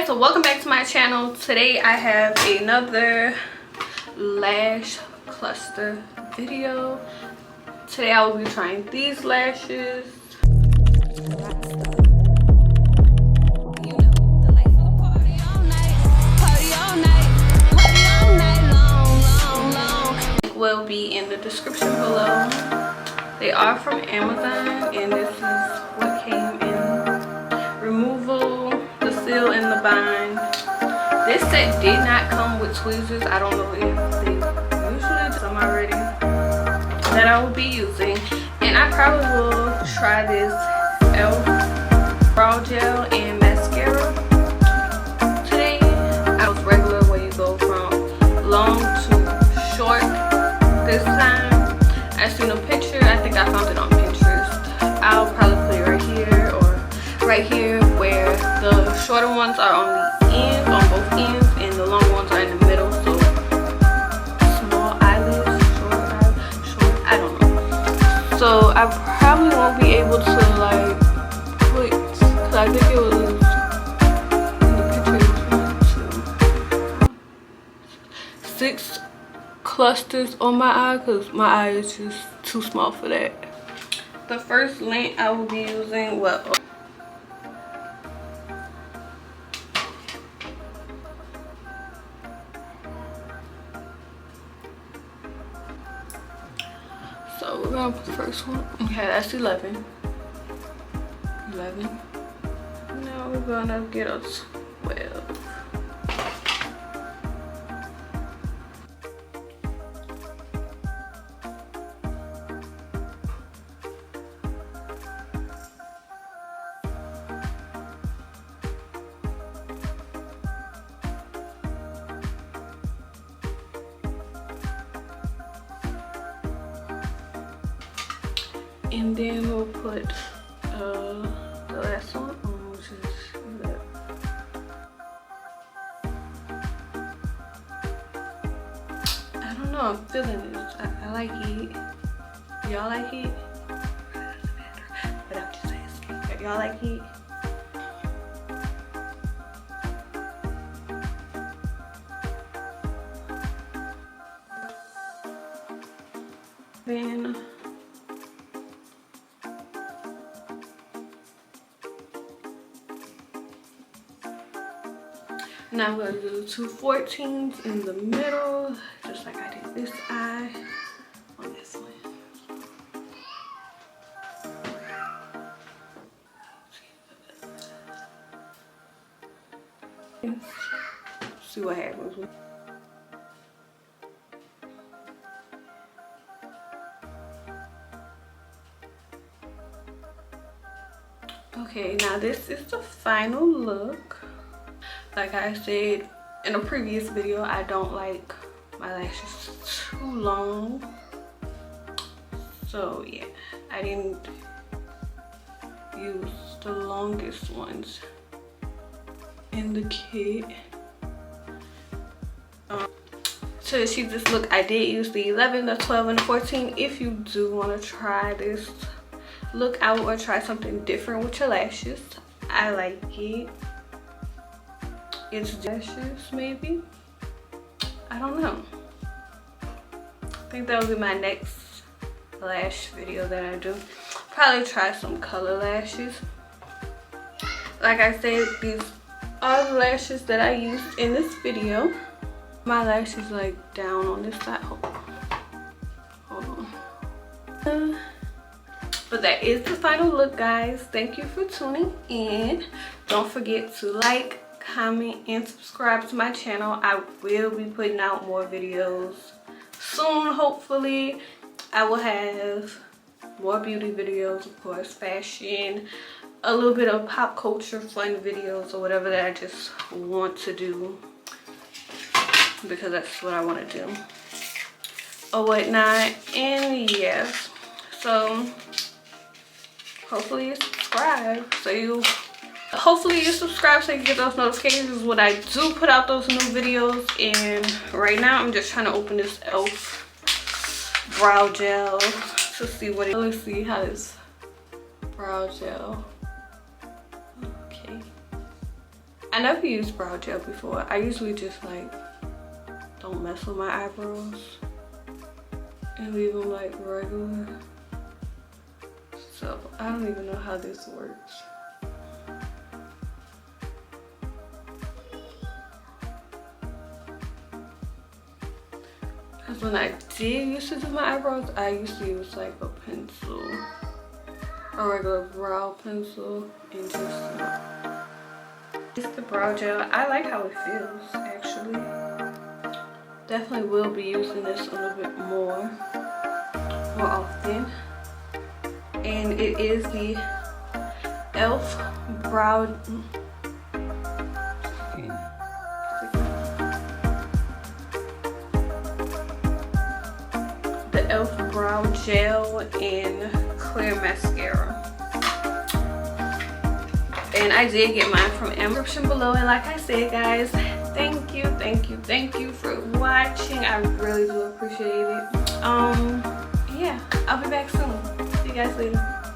so welcome back to my channel. Today I have another lash cluster video. Today I will be trying these lashes. Will be in the description below. They are from Amazon and this is what came in. Removal, the seal, and the bind. This set did not come with tweezers. I don't know if they usually do some already that I will be using. And I probably will try this e.l.f. brow gel and mascara today. I was regular where you go from long to short. This time I seen a picture. I think I found it on Pinterest. I'll probably put it right here or right here, where the shorter ones are on the ends, on both ends, and the longer ones are in the middle. So small eyelids, short, I don't know. So I probably won't be able to like put, cause I think it was in the picture 6 clusters on my eye, because my eye is just too small for that. The first lint I will be using, well, so we're gonna put the first one. Okay, that's 11. Now we're gonna get a 12. And then we'll put the last one on, which is that. I don't know, I'm feeling this. I like heat. Y'all like heat? But I'm just asking. Y'all like heat? Then now I'm going to do 2 14s in the middle, just like I did this eye on this one. See what happens. Okay, now this is the final look. Like I said in a previous video, I don't like my lashes too long. So yeah, I didn't use the longest ones in the kit. To achieve this look, I did use the 11, the 12, and the 14. If you do want to try this look out or try something different with your lashes, I like it. It's lashes, maybe. I don't know. I think that will be my next lash video that I do. Probably try some color lashes. Like I said, these are the lashes that I used in this video. My lash is like down on this side. Hold on. But that is the final look, guys. Thank you for tuning in. Don't forget to like, comment, and subscribe to my channel. I will be putting out more videos soon. Hopefully I will have more beauty videos, of course, fashion, a little bit of pop culture fun videos, or whatever that I just want to do, because that's what I want to do or whatnot. And yes, so hopefully you subscribe so you get those notifications when I do put out those new videos. And right now I'm just trying to open this e.l.f. brow gel to see what it, let's see how this brow gel. Okay. I never used brow gel before. I usually just like don't mess with my eyebrows and leave them like regular. So I don't even know how this works. Because when I did used to do my eyebrows, I used to use like a pencil, a regular brow pencil, and just it's the brow gel. I like how it feels actually. Definitely will be using this a little bit more often. And it is the e.l.f. brow the e.l.f. brow gel in clear mascara. And I did get mine from Amazon description below. And like I said, guys, thank you for watching. I really do appreciate it. Yeah, I'll be back soon. See you guys later.